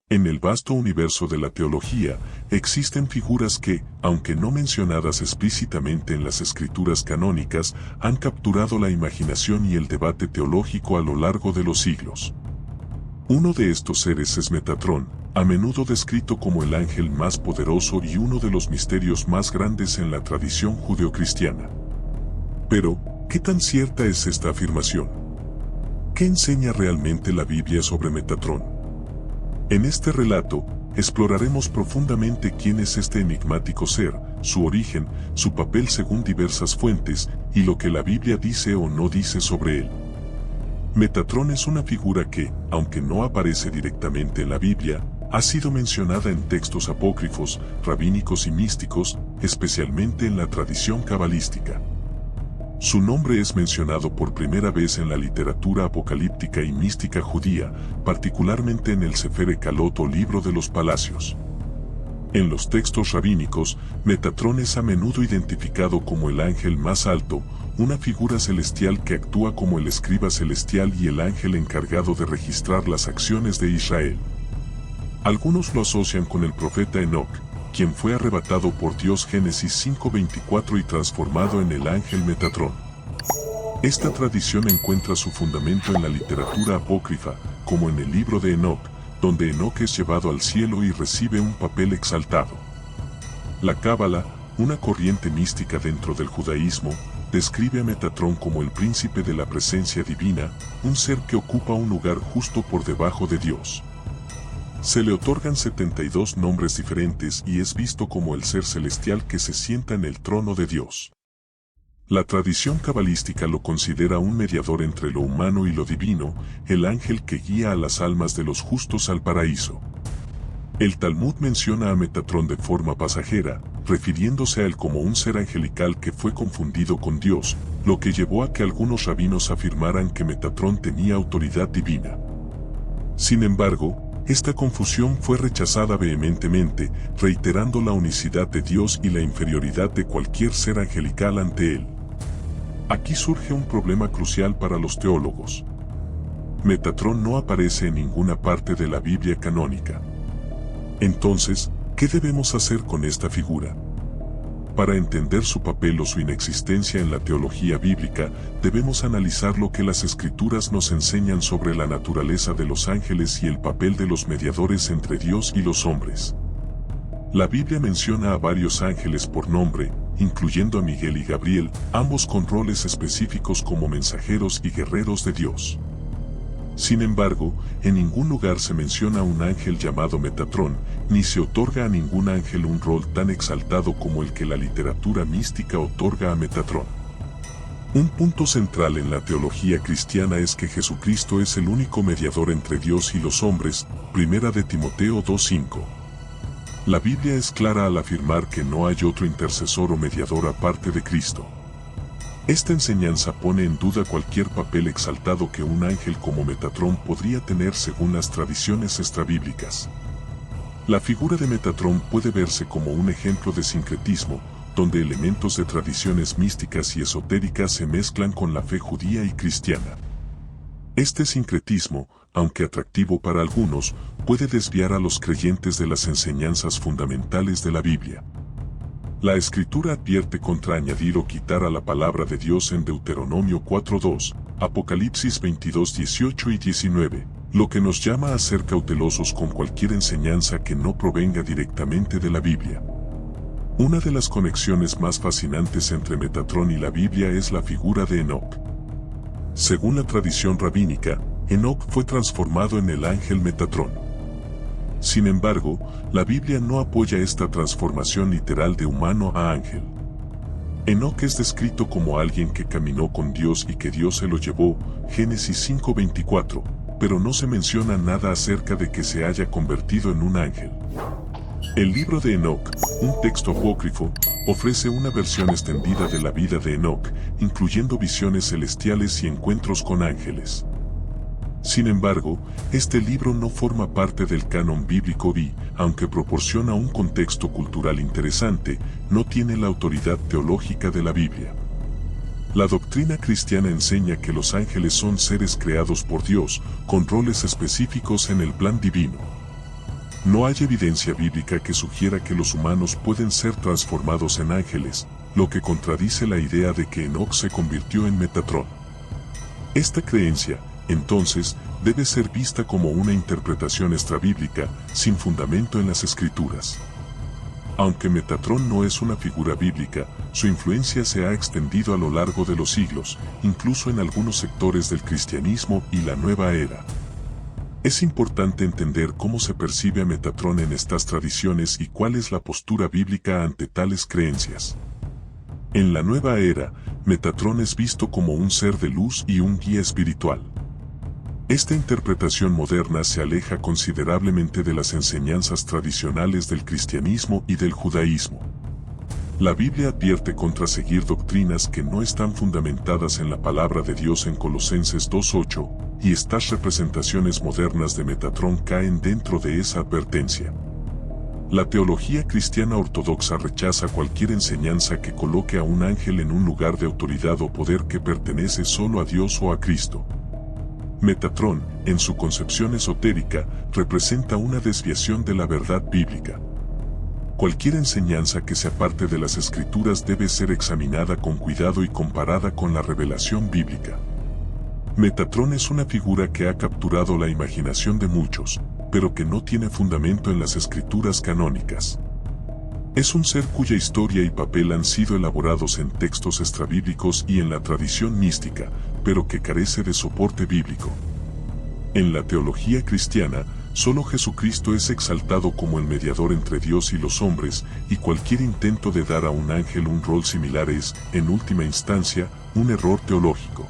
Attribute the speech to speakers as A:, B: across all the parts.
A: En el vasto universo de la teología, existen figuras que, aunque no mencionadas explícitamente en las escrituras canónicas, han capturado la imaginación y el debate teológico a lo largo de los siglos. Uno de estos seres es Metatrón, a menudo descrito como el ángel más poderoso y uno de los misterios más grandes en la tradición judeocristiana. Pero, ¿qué tan cierta es esta afirmación? ¿Qué enseña realmente la Biblia sobre Metatrón? En este relato, exploraremos profundamente quién es este enigmático ser, su origen, su papel según diversas fuentes, y lo que la Biblia dice o no dice sobre él. Metatrón es una figura que, aunque no aparece directamente en la Biblia, ha sido mencionada en textos apócrifos, rabínicos y místicos, especialmente en la tradición cabalística. Su nombre es mencionado por primera vez en la literatura apocalíptica y mística judía, particularmente en el Sefer Kalot o Libro de los Palacios. En los textos rabínicos, Metatrón es a menudo identificado como el ángel más alto, una figura celestial que actúa como el escriba celestial y el ángel encargado de registrar las acciones de Israel. Algunos lo asocian con el profeta Enoc, quien fue arrebatado por Dios Génesis 5:24 y transformado en el ángel Metatrón. Esta tradición encuentra su fundamento en la literatura apócrifa, como en el libro de Enoc, donde Enoc es llevado al cielo y recibe un papel exaltado. La Cábala, una corriente mística dentro del judaísmo, describe a Metatrón como el príncipe de la presencia divina, un ser que ocupa un lugar justo por debajo de Dios. Se le otorgan 72 nombres diferentes y es visto como el ser celestial que se sienta en el trono de Dios. La tradición cabalística lo considera un mediador entre lo humano y lo divino, el ángel que guía a las almas de los justos al paraíso. El Talmud menciona a Metatrón de forma pasajera, refiriéndose a él como un ser angelical que fue confundido con Dios, lo que llevó a que algunos rabinos afirmaran que Metatrón tenía autoridad divina. Sin embargo, esta confusión fue rechazada vehementemente, reiterando la unicidad de Dios y la inferioridad de cualquier ser angelical ante él. Aquí surge un problema crucial para los teólogos. Metatrón no aparece en ninguna parte de la Biblia canónica. Entonces, ¿qué debemos hacer con esta figura? Para entender su papel o su inexistencia en la teología bíblica, debemos analizar lo que las Escrituras nos enseñan sobre la naturaleza de los ángeles y el papel de los mediadores entre Dios y los hombres. La Biblia menciona a varios ángeles por nombre, incluyendo a Miguel y Gabriel, ambos con roles específicos como mensajeros y guerreros de Dios. Sin embargo, en ningún lugar se menciona a un ángel llamado Metatrón, ni se otorga a ningún ángel un rol tan exaltado como el que la literatura mística otorga a Metatrón. Un punto central en la teología cristiana es que Jesucristo es el único mediador entre Dios y los hombres, 1 de Timoteo 2:5. La Biblia es clara al afirmar que no hay otro intercesor o mediador aparte de Cristo. Esta enseñanza pone en duda cualquier papel exaltado que un ángel como Metatrón podría tener según las tradiciones extrabíblicas. La figura de Metatrón puede verse como un ejemplo de sincretismo, donde elementos de tradiciones místicas y esotéricas se mezclan con la fe judía y cristiana. Este sincretismo, aunque atractivo para algunos, puede desviar a los creyentes de las enseñanzas fundamentales de la Biblia. La Escritura advierte contra añadir o quitar a la palabra de Dios en Deuteronomio 4:2, Apocalipsis 22:18 y 19, lo que nos llama a ser cautelosos con cualquier enseñanza que no provenga directamente de la Biblia. Una de las conexiones más fascinantes entre Metatrón y la Biblia es la figura de Enoc. Según la tradición rabínica, Enoc fue transformado en el ángel Metatrón. Sin embargo, la Biblia no apoya esta transformación literal de humano a ángel. Enoc es descrito como alguien que caminó con Dios y que Dios se lo llevó, Génesis 5:24, pero no se menciona nada acerca de que se haya convertido en un ángel. El libro de Enoc, un texto apócrifo, ofrece una versión extendida de la vida de Enoc, incluyendo visiones celestiales y encuentros con ángeles. Sin embargo, este libro no forma parte del canon bíblico y, aunque proporciona un contexto cultural interesante, no tiene la autoridad teológica de la Biblia. La doctrina cristiana enseña que los ángeles son seres creados por Dios, con roles específicos en el plan divino. No hay evidencia bíblica que sugiera que los humanos pueden ser transformados en ángeles, lo que contradice la idea de que Enoc se convirtió en Metatrón. Esta creencia, entonces, debe ser vista como una interpretación extrabíblica, sin fundamento en las Escrituras. Aunque Metatrón no es una figura bíblica, su influencia se ha extendido a lo largo de los siglos, incluso en algunos sectores del cristianismo y la nueva era. Es importante entender cómo se percibe a Metatrón en estas tradiciones y cuál es la postura bíblica ante tales creencias. En la nueva era, Metatrón es visto como un ser de luz y un guía espiritual. Esta interpretación moderna se aleja considerablemente de las enseñanzas tradicionales del cristianismo y del judaísmo. La Biblia advierte contra seguir doctrinas que no están fundamentadas en la palabra de Dios en Colosenses 2:8, y estas representaciones modernas de Metatrón caen dentro de esa advertencia. La teología cristiana ortodoxa rechaza cualquier enseñanza que coloque a un ángel en un lugar de autoridad o poder que pertenece solo a Dios o a Cristo. Metatrón, en su concepción esotérica, representa una desviación de la verdad bíblica. Cualquier enseñanza que se aparte de las Escrituras debe ser examinada con cuidado y comparada con la revelación bíblica. Metatrón es una figura que ha capturado la imaginación de muchos, pero que no tiene fundamento en las Escrituras canónicas. Es un ser cuya historia y papel han sido elaborados en textos extrabíblicos y en la tradición mística, pero que carece de soporte bíblico. En la teología cristiana, solo Jesucristo es exaltado como el mediador entre Dios y los hombres, y cualquier intento de dar a un ángel un rol similar es, en última instancia, un error teológico.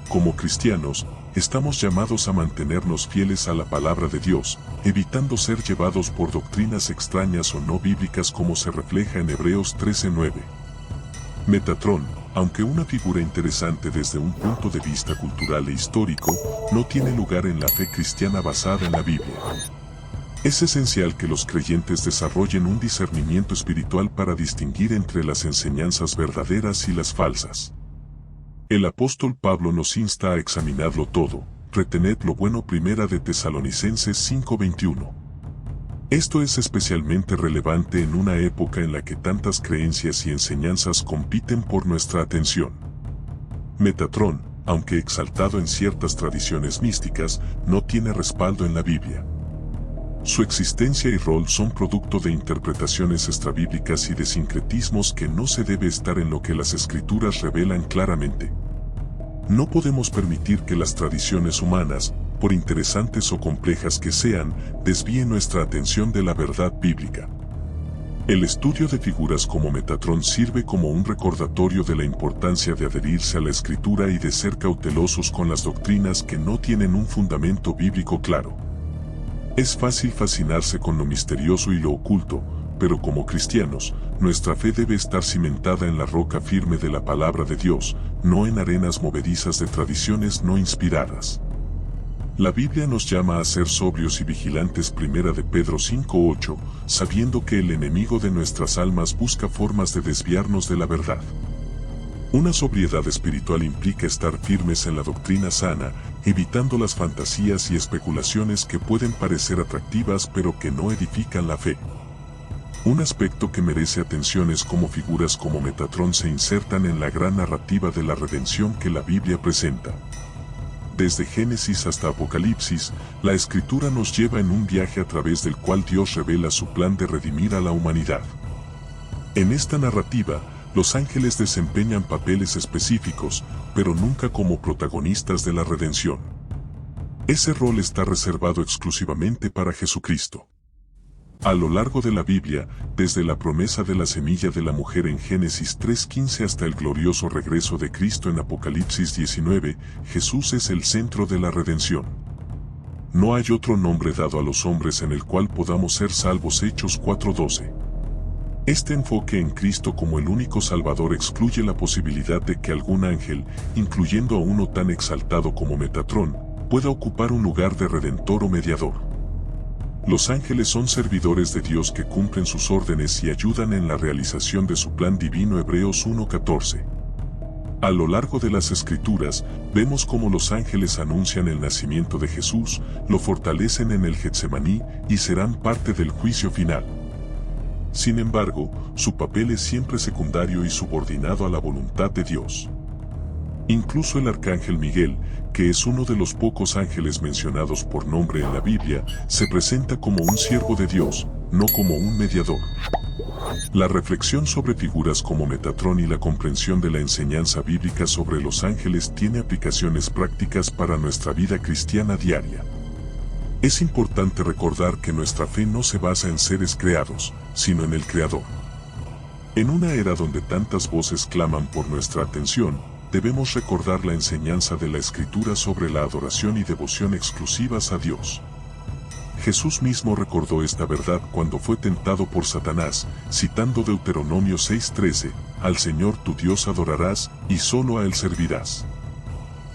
A: Como cristianos, estamos llamados a mantenernos fieles a la palabra de Dios, evitando ser llevados por doctrinas extrañas o no bíblicas como se refleja en Hebreos 13:9. Metatrón, aunque una figura interesante desde un punto de vista cultural e histórico, no tiene lugar en la fe cristiana basada en la Biblia. Es esencial que los creyentes desarrollen un discernimiento espiritual para distinguir entre las enseñanzas verdaderas y las falsas. El apóstol Pablo nos insta a examinarlo todo, retened lo bueno. Primera de Tesalonicenses 5:21. Esto es especialmente relevante en una época en la que tantas creencias y enseñanzas compiten por nuestra atención. Metatrón, aunque exaltado en ciertas tradiciones místicas, no tiene respaldo en la Biblia. Su existencia y rol son producto de interpretaciones extrabíblicas y de sincretismos que no se debe estar en lo que las Escrituras revelan claramente. No podemos permitir que las tradiciones humanas, por interesantes o complejas que sean, desvíen nuestra atención de la verdad bíblica. El estudio de figuras como Metatrón sirve como un recordatorio de la importancia de adherirse a la Escritura y de ser cautelosos con las doctrinas que no tienen un fundamento bíblico claro. Es fácil fascinarse con lo misterioso y lo oculto, pero como cristianos, nuestra fe debe estar cimentada en la roca firme de la palabra de Dios, no en arenas movedizas de tradiciones no inspiradas. La Biblia nos llama a ser sobrios y vigilantes. Primera de Pedro 5:8, sabiendo que el enemigo de nuestras almas busca formas de desviarnos de la verdad. Una sobriedad espiritual implica estar firmes en la doctrina sana, evitando las fantasías y especulaciones que pueden parecer atractivas pero que no edifican la fe. Un aspecto que merece atención es cómo figuras como Metatrón se insertan en la gran narrativa de la redención que la Biblia presenta. Desde Génesis hasta Apocalipsis, la Escritura nos lleva en un viaje a través del cual Dios revela su plan de redimir a la humanidad. En esta narrativa, los ángeles desempeñan papeles específicos, pero nunca como protagonistas de la redención. Ese rol está reservado exclusivamente para Jesucristo. A lo largo de la Biblia, desde la promesa de la semilla de la mujer en Génesis 3:15 hasta el glorioso regreso de Cristo en Apocalipsis 19, Jesús es el centro de la redención. No hay otro nombre dado a los hombres en el cual podamos ser salvos. Hechos 4:12. Este enfoque en Cristo como el único Salvador excluye la posibilidad de que algún ángel, incluyendo a uno tan exaltado como Metatrón, pueda ocupar un lugar de redentor o mediador. Los ángeles son servidores de Dios que cumplen sus órdenes y ayudan en la realización de su plan divino. Hebreos 1:14. A lo largo de las Escrituras, vemos cómo los ángeles anuncian el nacimiento de Jesús, lo fortalecen en el Getsemaní y serán parte del juicio final. Sin embargo, su papel es siempre secundario y subordinado a la voluntad de Dios. Incluso el arcángel Miguel, que es uno de los pocos ángeles mencionados por nombre en la Biblia, se presenta como un siervo de Dios, no como un mediador. La reflexión sobre figuras como Metatrón y la comprensión de la enseñanza bíblica sobre los ángeles tiene aplicaciones prácticas para nuestra vida cristiana diaria. Es importante recordar que nuestra fe no se basa en seres creados, sino en el Creador. En una era donde tantas voces claman por nuestra atención, debemos recordar la enseñanza de la Escritura sobre la adoración y devoción exclusivas a Dios. Jesús mismo recordó esta verdad cuando fue tentado por Satanás, citando Deuteronomio 6:13, «Al Señor tu Dios adorarás, y solo a Él servirás».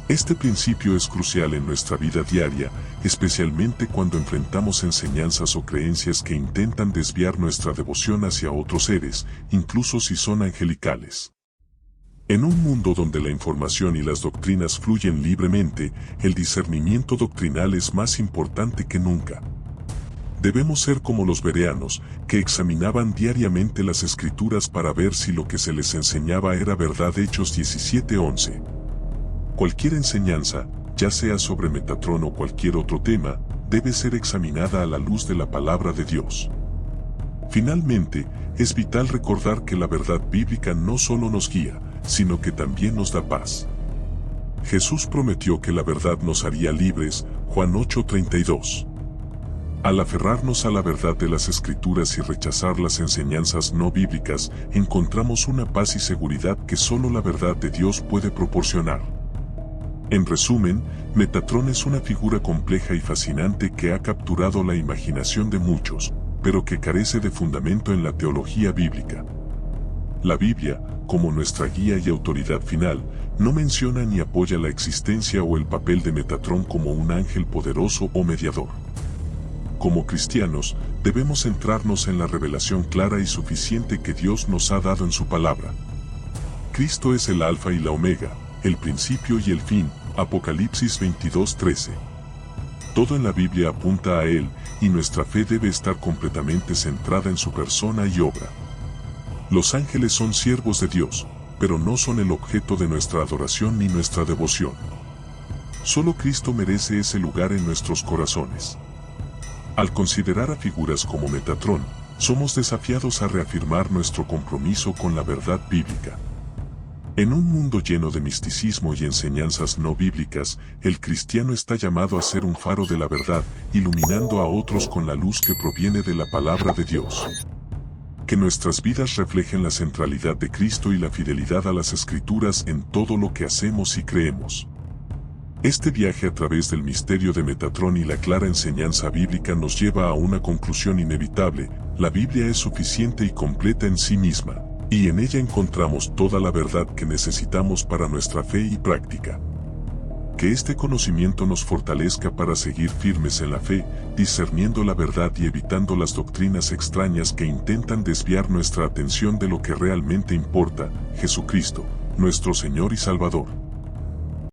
A: Este principio es crucial en nuestra vida diaria, especialmente cuando enfrentamos enseñanzas o creencias que intentan desviar nuestra devoción hacia otros seres, incluso si son angelicales. En un mundo donde la información y las doctrinas fluyen libremente, el discernimiento doctrinal es más importante que nunca. Debemos ser como los bereanos, que examinaban diariamente las Escrituras para ver si lo que se les enseñaba era verdad. Hechos 17:11. Cualquier enseñanza, ya sea sobre Metatrón o cualquier otro tema, debe ser examinada a la luz de la palabra de Dios. Finalmente, es vital recordar que la verdad bíblica no solo nos guía, sino que también nos da paz. Jesús prometió que la verdad nos haría libres, Juan 8:32. Al aferrarnos a la verdad de las Escrituras y rechazar las enseñanzas no bíblicas, encontramos una paz y seguridad que solo la verdad de Dios puede proporcionar. En resumen, Metatrón es una figura compleja y fascinante que ha capturado la imaginación de muchos, pero que carece de fundamento en la teología bíblica. La Biblia, como nuestra guía y autoridad final, no menciona ni apoya la existencia o el papel de Metatrón como un ángel poderoso o mediador. Como cristianos, debemos centrarnos en la revelación clara y suficiente que Dios nos ha dado en su palabra. Cristo es el Alfa y la Omega, el principio y el fin, Apocalipsis 22:13. Todo en la Biblia apunta a Él, y nuestra fe debe estar completamente centrada en su persona y obra. Los ángeles son siervos de Dios, pero no son el objeto de nuestra adoración ni nuestra devoción. Solo Cristo merece ese lugar en nuestros corazones. Al considerar a figuras como Metatrón, somos desafiados a reafirmar nuestro compromiso con la verdad bíblica. En un mundo lleno de misticismo y enseñanzas no bíblicas, el cristiano está llamado a ser un faro de la verdad, iluminando a otros con la luz que proviene de la palabra de Dios. Que nuestras vidas reflejen la centralidad de Cristo y la fidelidad a las Escrituras en todo lo que hacemos y creemos. Este viaje a través del misterio de Metatrón y la clara enseñanza bíblica nos lleva a una conclusión inevitable: la Biblia es suficiente y completa en sí misma, y en ella encontramos toda la verdad que necesitamos para nuestra fe y práctica. Que este conocimiento nos fortalezca para seguir firmes en la fe, discerniendo la verdad y evitando las doctrinas extrañas que intentan desviar nuestra atención de lo que realmente importa, Jesucristo, nuestro Señor y Salvador.